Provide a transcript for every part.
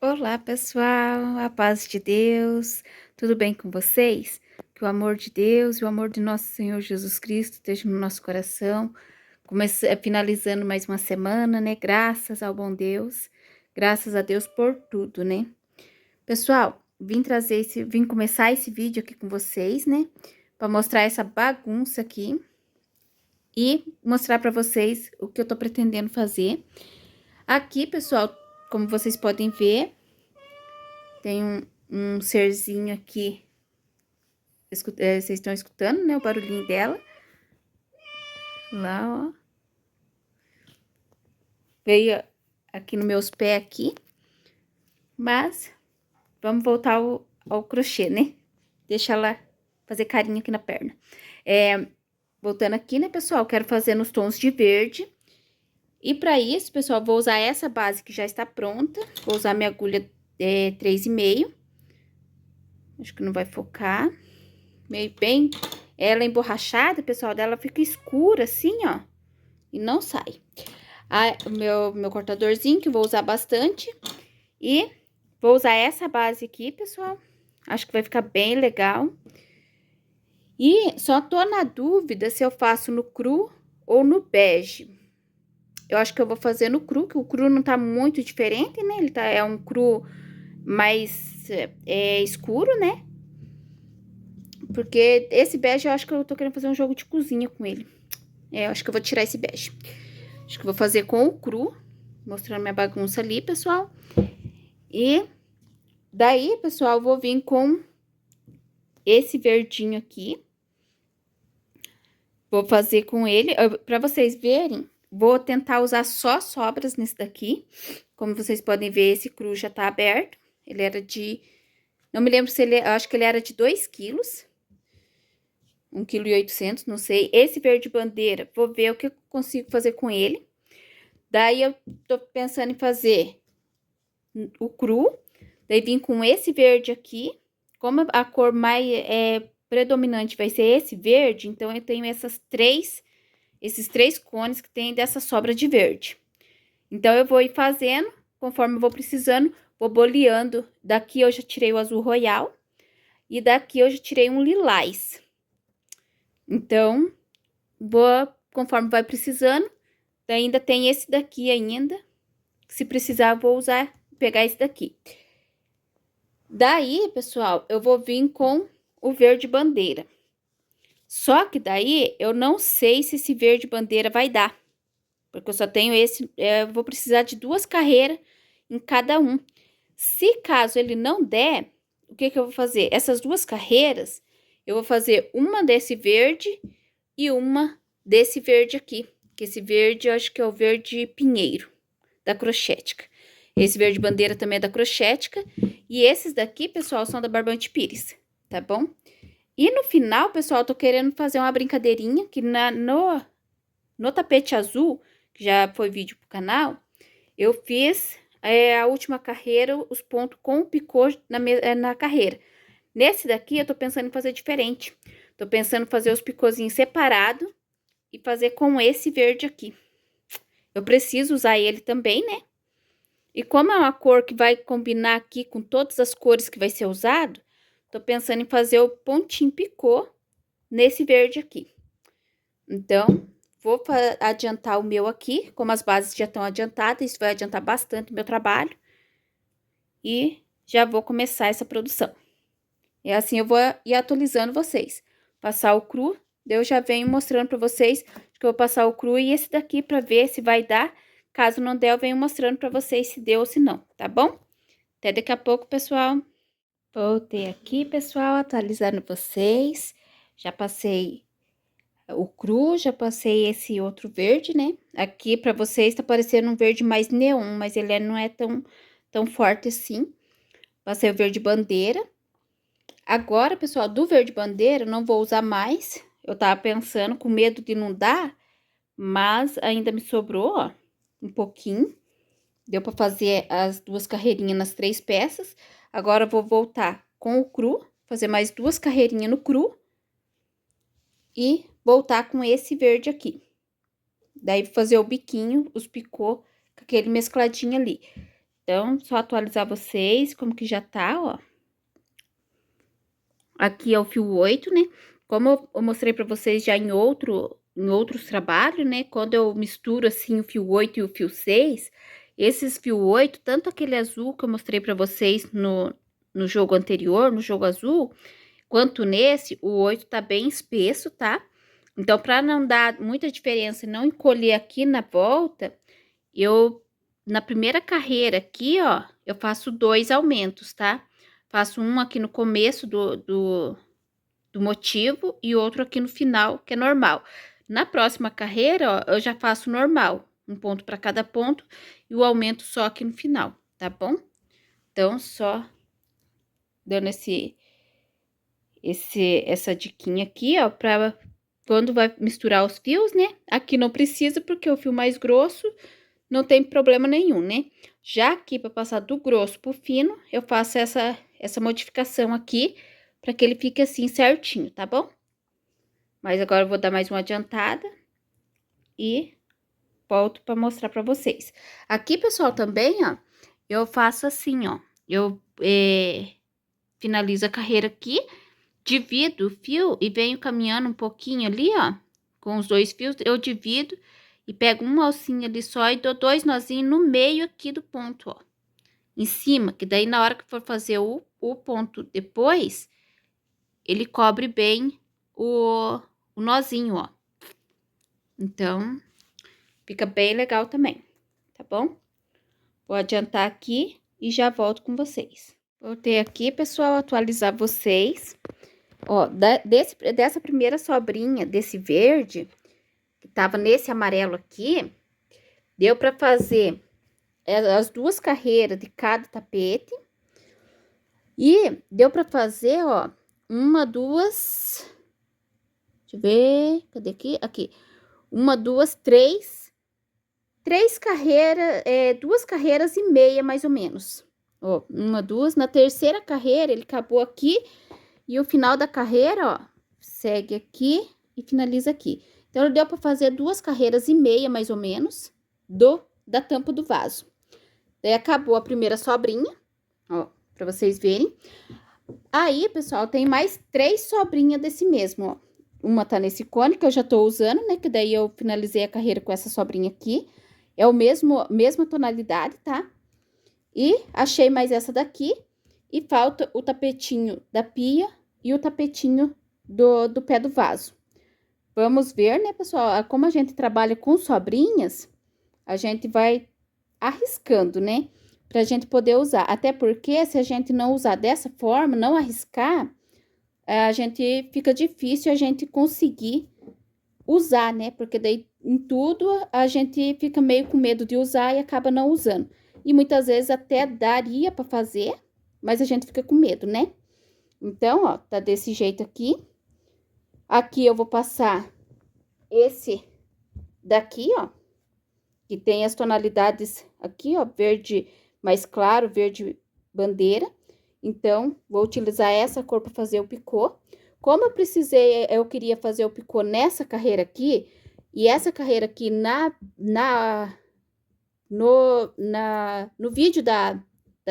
Olá, pessoal, a paz de Deus, tudo bem com vocês? Que o amor de Deus e o amor de nosso Senhor Jesus Cristo esteja no nosso coração, finalizando mais uma semana, né? Graças ao bom Deus, graças a Deus por tudo, né? Pessoal, vim começar esse vídeo aqui com vocês, né? Para mostrar essa bagunça aqui e mostrar para vocês o que eu tô pretendendo fazer. Aqui, pessoal, como vocês podem ver, tem um serzinho aqui, vocês estão escutando, né, o barulhinho dela. Lá, ó. Veio aqui nos meus pés aqui. Mas, vamos voltar ao crochê, né? Deixa ela fazer carinho aqui na perna. Voltando aqui, né, pessoal, quero fazer nos tons de verde. E para isso, pessoal, vou usar essa base que já está pronta. Vou usar minha agulha 3,5. Acho que não vai focar. Meio bem, ela emborrachada, pessoal, dela fica escura assim, ó, e não sai. O meu cortadorzinho, que eu vou usar bastante, e vou usar essa base aqui, pessoal, acho que vai ficar bem legal. E só tô na dúvida se eu faço no cru ou no bege. Eu acho que eu vou fazer no cru, que o cru não tá muito diferente, né, é um cru mais escuro, né. Porque esse bege eu acho que eu tô querendo fazer um jogo de cozinha com ele. Eu acho que eu vou tirar esse bege. Acho que eu vou fazer com o cru, mostrando minha bagunça ali, pessoal. E daí, pessoal, eu vou vir com esse verdinho aqui. Vou fazer com ele, pra vocês verem, vou tentar usar só sobras nesse daqui. Como vocês podem ver, esse cru já tá aberto. Ele era de... Não me lembro se ele... Eu acho que ele era de 2 quilos. 1,8 kg, não sei. Esse verde bandeira, vou ver o que eu consigo fazer com ele. Daí, eu tô pensando em fazer o cru. Daí, vim com esse verde aqui. Como a cor mais predominante vai ser esse verde, então, eu tenho esses três cones que tem dessa sobra de verde. Então, eu vou ir fazendo, conforme eu vou precisando, vou boleando. Daqui, eu já tirei o azul royal. E daqui, eu já tirei um lilás. Então, conforme vai precisando. Ainda tem esse daqui ainda. Se precisar, vou pegar esse daqui. Daí, pessoal, eu vou vir com o verde bandeira. Só que daí, eu não sei se esse verde bandeira vai dar. Porque eu só tenho esse, eu vou precisar de 2 carreiras em cada um. Se caso ele não der, o que eu vou fazer? Essas 2 carreiras, eu vou fazer uma desse verde e uma desse verde aqui. Que esse verde, eu acho que é o verde pinheiro, da Crochética. Esse verde bandeira também é da Crochética. E esses daqui, pessoal, são da Barbante Pires, tá bom? E no final, pessoal, eu tô querendo fazer uma brincadeirinha que no tapete azul, que já foi vídeo pro canal, eu fiz a última carreira, os pontos com o picô na carreira. Nesse daqui, eu tô pensando em fazer diferente. Tô pensando em fazer os picôzinhos separados e fazer com esse verde aqui. Eu preciso usar ele também, né? E como é uma cor que vai combinar aqui com todas as cores que vai ser usado, tô pensando em fazer o pontinho picô nesse verde aqui. Então, vou adiantar o meu aqui, como as bases já estão adiantadas, isso vai adiantar bastante o meu trabalho. E já vou começar essa produção. E assim eu vou ir atualizando vocês. Passar o cru, eu já venho mostrando para vocês que eu vou passar o cru e esse daqui para ver se vai dar. Caso não der, eu venho mostrando para vocês se deu ou se não, tá bom? Até daqui a pouco, pessoal. Voltei aqui, pessoal, atualizando vocês. Já passei o cru, já passei esse outro verde, né? Aqui para vocês tá parecendo um verde mais neon, mas ele não é tão forte assim. Passei o verde bandeira. Agora, pessoal, do verde bandeira eu não vou usar mais. Eu tava pensando, com medo de não dar, mas ainda me sobrou, ó, um pouquinho. Deu para fazer as 2 carreirinhas nas 3 peças. Agora eu vou voltar com o cru, fazer mais 2 carreirinhas no cru. E voltar com esse verde aqui. Daí, vou fazer o biquinho, os picô, com aquele mescladinho ali. Então, só atualizar vocês como que já tá, ó. Aqui é o fio 8, né? Como eu mostrei pra vocês já em outros trabalhos, né? Quando eu misturo assim o fio 8 e o fio 6, esses fio 8, tanto aquele azul que eu mostrei pra vocês no jogo anterior, no jogo azul, quanto nesse, o 8 tá bem espesso, tá? Então, pra não dar muita diferença e não encolher aqui na volta, na primeira carreira aqui, ó, eu faço 2 aumentos, tá? Faço um aqui no começo do motivo e outro aqui no final, que é normal. Na próxima carreira, ó, eu já faço normal, um ponto para cada ponto e o aumento só aqui no final, tá bom? Então, só dando essa diquinha aqui, ó, para quando vai misturar os fios, né? Aqui não precisa, porque o fio mais grosso não tem problema nenhum, né? Já aqui, para passar do grosso pro fino, eu faço essa modificação aqui, para que ele fique assim certinho, tá bom? Mas agora eu vou dar mais uma adiantada e volto para mostrar para vocês. Aqui, pessoal, também, ó, eu faço assim, ó, eu finalizo a carreira aqui, divido o fio e venho caminhando um pouquinho ali, ó, com os 2 fios, eu divido e pego uma alcinha ali só e dou 2 nozinhos no meio aqui do ponto, ó, em cima, que daí na hora que for fazer o ponto depois, ele cobre bem o nozinho, ó. Então, fica bem legal também, tá bom? Vou adiantar aqui e já volto com vocês. Voltei aqui, pessoal, atualizar vocês. Ó, dessa primeira sobrinha, desse verde, que tava nesse amarelo aqui, deu pra fazer as 2 carreiras de cada tapete. E deu pra fazer, ó, 1, 2... Deixa eu ver, cadê aqui? Aqui. 1, 2, 3... 3 carreiras, 2 carreiras e meia, mais ou menos. Ó, 1, 2. Na terceira carreira, ele acabou aqui. E o final da carreira, ó, segue aqui e finaliza aqui. Então, deu para fazer 2 carreiras e meia, mais ou menos, da tampa do vaso. Daí, acabou a primeira sobrinha, ó, para vocês verem. Aí, pessoal, tem mais 3 sobrinhas desse mesmo, ó. Uma tá nesse cone que eu já tô usando, né? Que daí eu finalizei a carreira com essa sobrinha aqui. É o mesma tonalidade, tá? E achei mais essa daqui. E falta o tapetinho da pia e o tapetinho do pé do vaso. Vamos ver, né, pessoal? Como a gente trabalha com sobrinhas, a gente vai arriscando, né? Pra gente poder usar. Até porque, se a gente não usar dessa forma, não arriscar, a gente fica difícil a gente conseguir usar, né? Porque daí, em tudo, a gente fica meio com medo de usar e acaba não usando. E muitas vezes até daria para fazer, mas a gente fica com medo, né? Então, ó, tá desse jeito aqui. Aqui eu vou passar esse daqui, ó, que tem as tonalidades aqui, ó, verde mais claro, verde bandeira. Então, vou utilizar essa cor para fazer o picô. Como eu queria fazer o picô nessa carreira aqui, e essa carreira aqui no vídeo da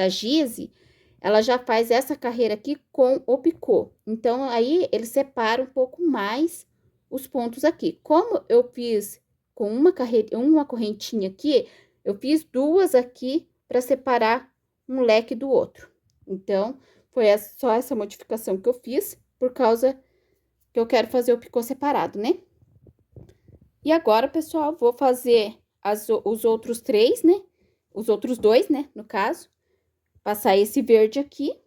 Gize, ela já faz essa carreira aqui com o picô. Então, aí, ele separa um pouco mais os pontos aqui. Como eu fiz com uma correntinha aqui, eu fiz 2 aqui para separar um leque do outro. Então, foi só essa modificação que eu fiz, por causa que eu quero fazer o picô separado, né? E agora, pessoal, vou fazer os outros 3, né? Os outros 2, né, no caso. Passar esse verde aqui.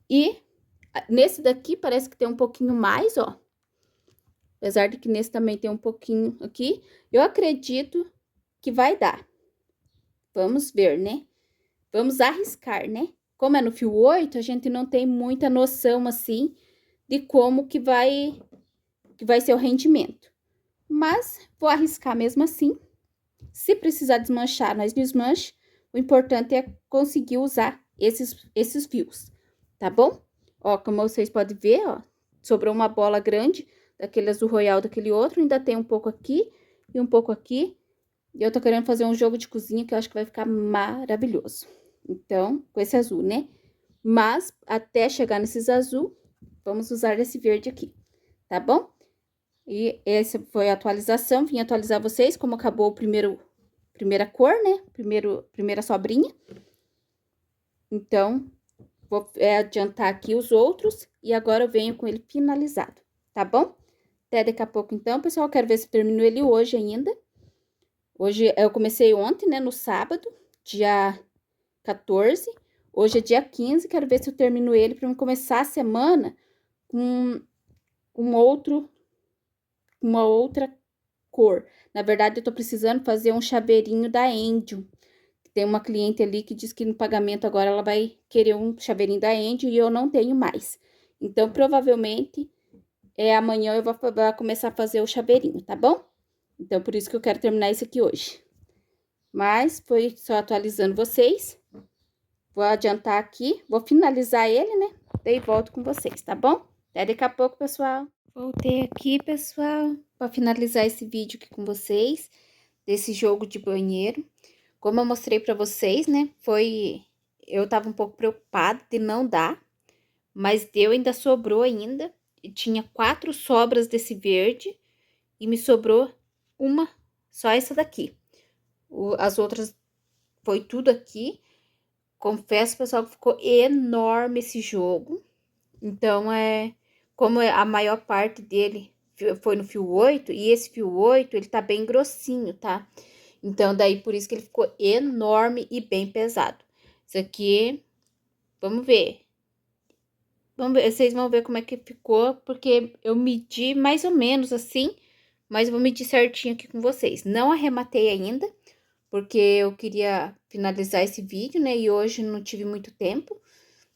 E nesse daqui parece que tem um pouquinho mais, ó. Apesar de que nesse também tem um pouquinho aqui. Eu acredito que vai dar. Vamos ver, né? Vamos arriscar, né? Como é no fio 8, a gente não tem muita noção, assim, de como que vai ser o rendimento. Mas vou arriscar mesmo assim. Se precisar desmanchar, nós desmanche. O importante é conseguir usar esses fios, tá bom? Ó, como vocês podem ver, ó, sobrou uma bola grande daquele azul royal daquele outro, ainda tem um pouco aqui e um pouco aqui E eu tô querendo fazer um jogo de cozinha que eu acho que vai ficar maravilhoso. Então, com esse azul, né? Mas, até chegar nesses azul, vamos usar esse verde aqui, tá bom? E essa foi a atualização, vim atualizar vocês, como acabou o primeira cor, né? Primeira sobrinha. Então, vou adiantar aqui os outros e agora eu venho com ele finalizado, tá bom? Até daqui a pouco, então, pessoal. Quero ver se eu termino ele hoje ainda. Hoje, eu comecei ontem, né, no sábado, dia 14. Hoje é dia 15, quero ver se eu termino ele para começar a semana com uma outra cor. Na verdade, eu tô precisando fazer um chaveirinho da Angel. Tem uma cliente ali que diz que no pagamento agora ela vai querer um chaveirinho da Angel e eu não tenho mais. Então, provavelmente, amanhã eu vou começar a fazer o chaveirinho, tá bom? Então, por isso que eu quero terminar esse aqui hoje. Mas, foi só atualizando vocês. Vou adiantar aqui, vou finalizar ele, né? Daí volto com vocês, tá bom? Até daqui a pouco, pessoal. Voltei aqui, pessoal, para finalizar esse vídeo aqui com vocês, desse jogo de banheiro. Como eu mostrei para vocês, né, eu tava um pouco preocupada de não dar, mas deu, ainda sobrou ainda. E tinha 4 sobras desse verde e me sobrou uma, só essa daqui. As outras foi tudo aqui. Confesso, pessoal, que ficou enorme esse jogo. Então, como a maior parte dele foi no fio 8, e esse fio 8, ele tá bem grossinho, tá? Então, daí, por isso que ele ficou enorme e bem pesado. Isso aqui, vamos ver. Vocês vão ver como é que ficou, porque eu medi mais ou menos assim, mas eu vou medir certinho aqui com vocês. Não arrematei ainda, porque eu queria finalizar esse vídeo, né? E hoje não tive muito tempo.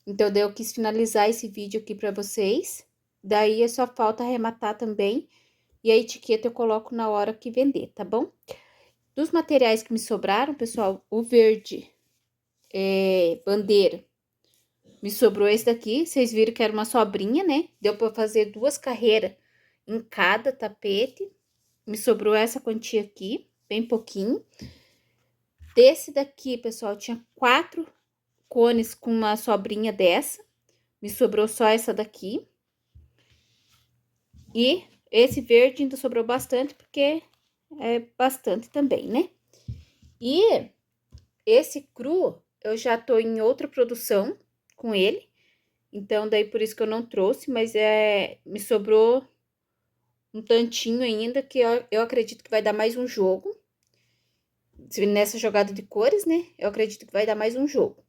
Então, daí eu quis finalizar esse vídeo aqui pra vocês. Daí, só falta arrematar também. E a etiqueta eu coloco na hora que vender, tá bom? Dos materiais que me sobraram, pessoal, o verde bandeira, me sobrou esse daqui. Vocês viram que era uma sobrinha, né? Deu pra fazer 2 carreiras em cada tapete. Me sobrou essa quantia aqui, bem pouquinho. Desse daqui, pessoal, tinha 4 cones com uma sobrinha dessa. Me sobrou só essa daqui. E esse verde ainda sobrou bastante, porque é bastante também, né? E esse cru, eu já tô em outra produção com ele. Então, daí por isso que eu não trouxe, mas me sobrou um tantinho ainda, que eu acredito que vai dar mais um jogo. Nessa jogada de cores, né? Eu acredito que vai dar mais um jogo.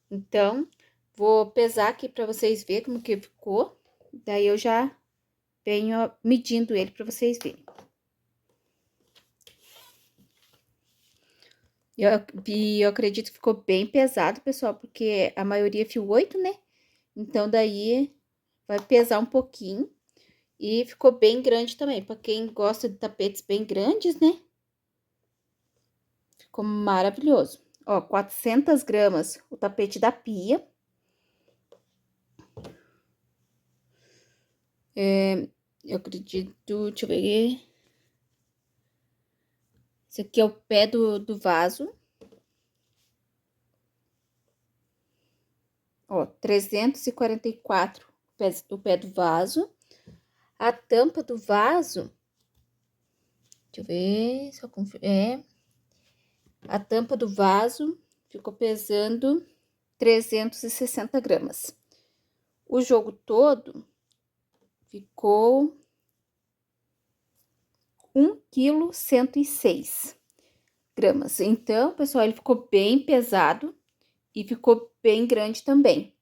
Então, vou pesar aqui pra vocês verem como que ficou. Daí eu já venho medindo ele pra vocês verem. Eu acredito que ficou bem pesado, pessoal, porque a maioria é fio 8, né? Então, daí vai pesar um pouquinho. E ficou bem grande também, pra quem gosta de tapetes bem grandes, né? Ficou maravilhoso. Ó, 400 gramas o tapete da pia. Eu acredito, deixa eu ver. Esse aqui é o pé do vaso. Ó, 344 o pé do vaso. A tampa do vaso, deixa eu ver se eu confio. A tampa do vaso ficou pesando 360 gramas. O jogo todo ficou 1,106 kg. Então, pessoal, ele ficou bem pesado e ficou bem grande também.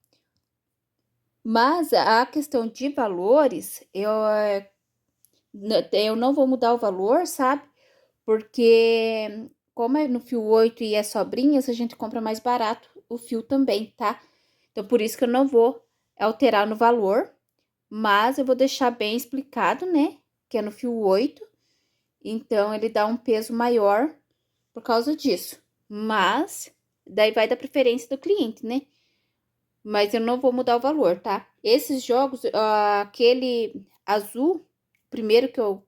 Mas a questão de valores, eu não vou mudar o valor, sabe? Porque como é no fio 8 e é sobrinhas, a gente compra mais barato o fio também, tá? Então, por isso que eu não vou alterar no valor, mas eu vou deixar bem explicado, né? Que é no fio 8, então ele dá um peso maior por causa disso. Mas, daí vai da preferência do cliente, né? Mas eu não vou mudar o valor, tá? Esses jogos, aquele azul, primeiro que eu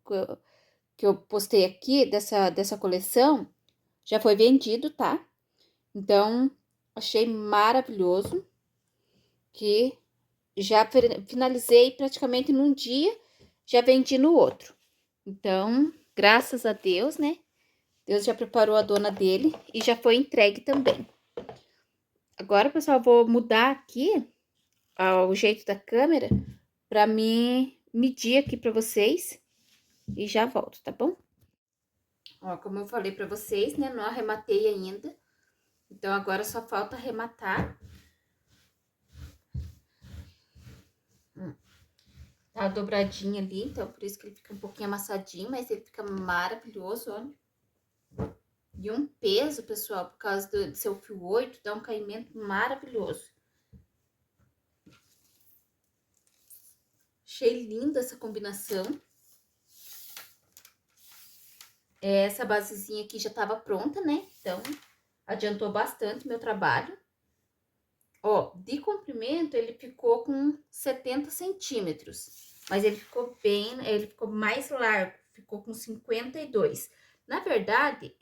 postei aqui dessa coleção, já foi vendido, tá? Então, achei maravilhoso, que já finalizei praticamente num dia, já vendi no outro. Então, graças a Deus, né? Deus já preparou a dona dele e já foi entregue também. Agora, pessoal, eu vou mudar aqui o jeito da câmera para mim medir aqui para vocês e já volto, tá bom? Ó, como eu falei para vocês, né, não arrematei ainda. Então, agora só falta arrematar. Tá dobradinho ali, então por isso que ele fica um pouquinho amassadinho, mas ele fica maravilhoso, olha. E um peso, pessoal, por causa do seu fio 8, dá um caimento maravilhoso. Achei linda essa combinação. Essa basezinha aqui já tava pronta, né? Então, adiantou bastante meu trabalho. Ó, de comprimento, ele ficou com 70 centímetros. Mas ele ficou mais largo, ficou com 52. Na verdade,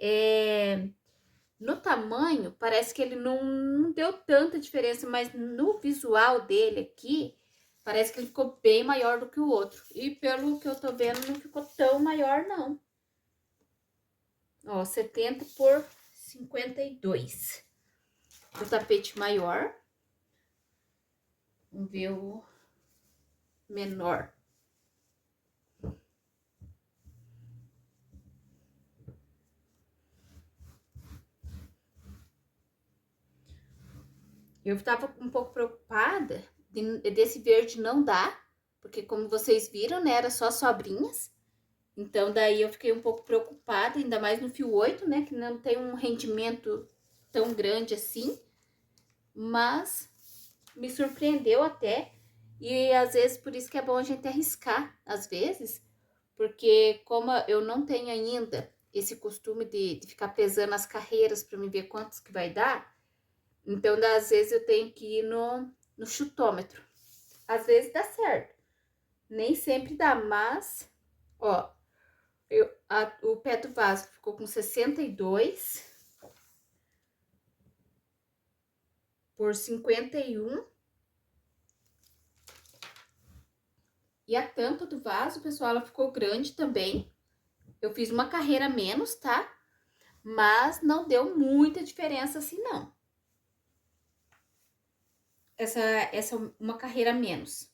no tamanho, parece que ele não deu tanta diferença, mas no visual dele aqui, parece que ele ficou bem maior do que o outro. E pelo que eu tô vendo, não ficou tão maior, não. Ó, 70 por 52. O tapete maior. Vamos ver o menor. Eu tava um pouco preocupada desse verde não dar, porque como vocês viram, né, era só sobrinhas. Então, daí eu fiquei um pouco preocupada, ainda mais no fio 8, né, que não tem um rendimento tão grande assim. Mas me surpreendeu até, e às vezes por isso que é bom a gente arriscar, às vezes, porque como eu não tenho ainda esse costume de ficar pesando as carreiras para me ver quantos que vai dar, então às vezes eu tenho que ir no chutômetro. Às vezes dá certo, nem sempre dá, mas, ó, o pé do vaso ficou com 62 por 51. E a tampa do vaso, pessoal, ela ficou grande também. Eu fiz uma carreira menos, tá? Mas não deu muita diferença assim, não. Essa uma carreira menos.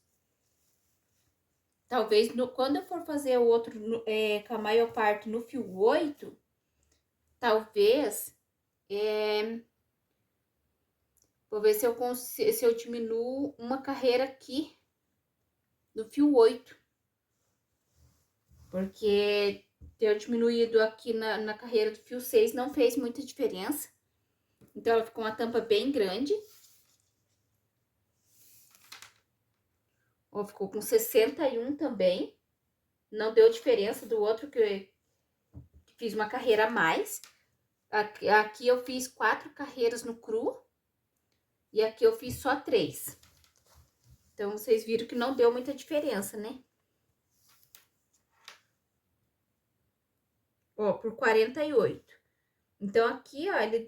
Talvez quando eu for fazer o outro com a maior parte no fio 8, talvez vou ver se eu diminuo uma carreira aqui no fio 8. Porque ter diminuído aqui na carreira do fio 6 não fez muita diferença. Então, ela ficou uma tampa bem grande. Ó, ficou com 61 também. Não deu diferença do outro que fiz uma carreira a mais. Aqui eu fiz 4 carreiras no cru. E aqui eu fiz só 3. Então, vocês viram que não deu muita diferença, né? Ó, por 48. Então, aqui, ó, ele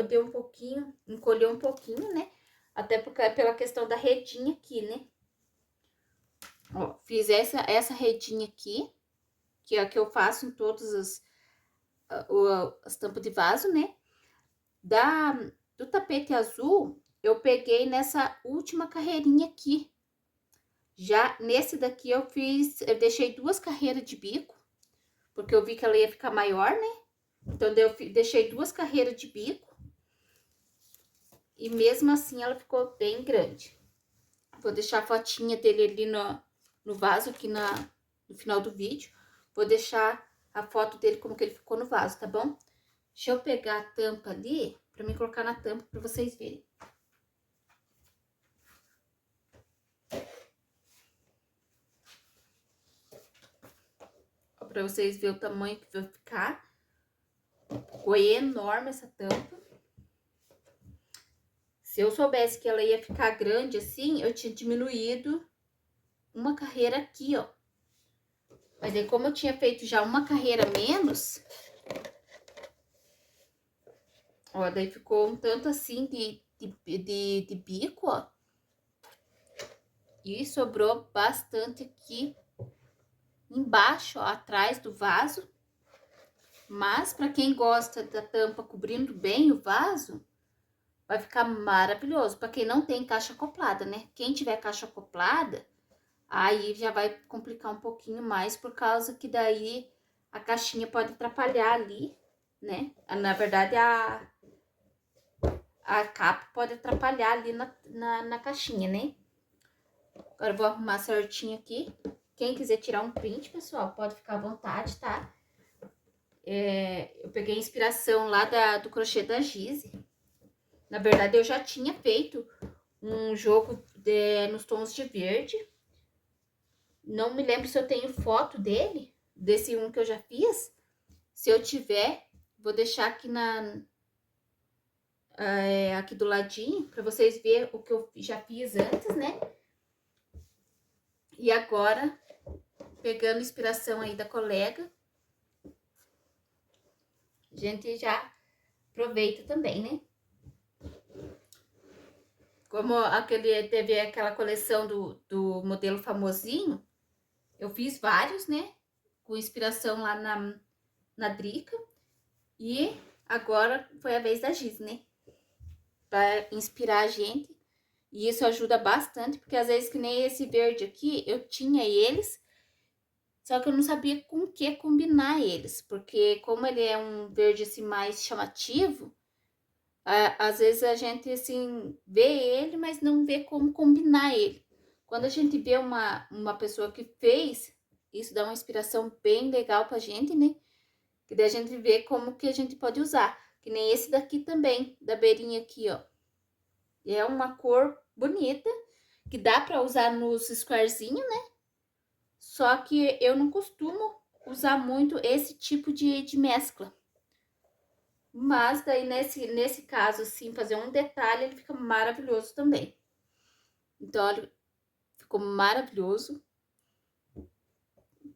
deu um pouquinho, encolheu um pouquinho, né? Até pela questão da redinha aqui, né? Ó, fiz essa redinha aqui, que é a que eu faço em todas as tampas de vaso, né? Do tapete azul, eu peguei nessa última carreirinha aqui. Já nesse daqui eu deixei 2 carreiras de bico, porque eu vi que ela ia ficar maior, né? Então, eu deixei 2 carreiras de bico. E mesmo assim, ela ficou bem grande. Vou deixar a fotinha dele ali no vaso, aqui no final do vídeo. Vou deixar a foto dele como que ele ficou no vaso, tá bom? Deixa eu pegar a tampa ali, pra mim colocar na tampa pra vocês verem. Ó, pra vocês verem o tamanho que vai ficar. Ficou enorme essa tampa. Se eu soubesse que ela ia ficar grande assim, eu tinha diminuído uma carreira aqui, ó. Mas aí, como eu tinha feito já uma carreira menos, Ó, daí ficou um tanto assim de bico, ó. E sobrou bastante aqui embaixo, ó, atrás do vaso. Mas para quem gosta da tampa cobrindo bem o vaso, vai ficar maravilhoso. Para quem não tem caixa acoplada, né? Quem tiver caixa acoplada, aí já vai complicar um pouquinho mais, por causa que daí a caixinha pode atrapalhar ali, né? Na verdade, a capa pode atrapalhar ali na caixinha, né? Agora eu vou arrumar certinho aqui. Quem quiser tirar um print, pessoal, pode ficar à vontade, tá? Eu peguei inspiração lá do crochê da Gize. Na verdade, eu já tinha feito um jogo nos tons de verde. Não me lembro se eu tenho foto dele, desse um que eu já fiz. Se eu tiver, vou deixar aqui aqui do ladinho, para vocês verem o que eu já fiz antes, né? E agora, pegando inspiração aí da colega, a gente já aproveita também, né? Como teve aquela coleção do modelo famosinho, eu fiz vários, né? Com inspiração lá na Drica. E agora foi a vez da Giz, né? Para inspirar a gente. E isso ajuda bastante, porque às vezes que nem esse verde aqui, eu tinha eles, só que eu não sabia com o que combinar eles. Porque como ele é um verde assim mais chamativo, às vezes a gente assim vê ele, mas não vê como combinar ele. Quando a gente vê uma pessoa que fez, isso dá uma inspiração bem legal pra gente, né? Que daí a gente vê como que a gente pode usar. Que nem esse daqui também, da beirinha aqui, ó. É uma cor bonita, que dá pra usar nos squarezinhos, né? Só que eu não costumo usar muito esse tipo de mescla. Mas daí nesse caso, assim, fazer um detalhe, ele fica maravilhoso também. Então, olha, ficou maravilhoso.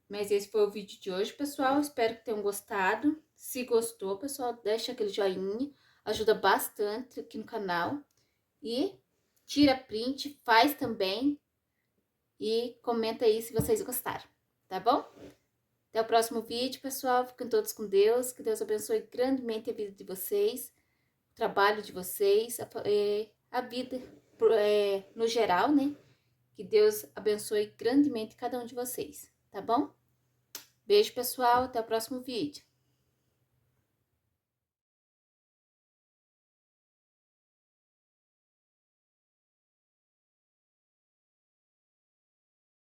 Mas esse foi o vídeo de hoje, pessoal. Espero que tenham gostado. Se gostou, pessoal, deixa aquele joinha. Ajuda bastante aqui no canal. E tira print, faz também. E comenta aí se vocês gostaram, tá bom? Até o próximo vídeo, pessoal. Fiquem todos com Deus. Que Deus abençoe grandemente a vida de vocês, o trabalho de vocês, a vida no geral, né? Que Deus abençoe grandemente cada um de vocês, tá bom? Beijo, pessoal. Até o próximo vídeo.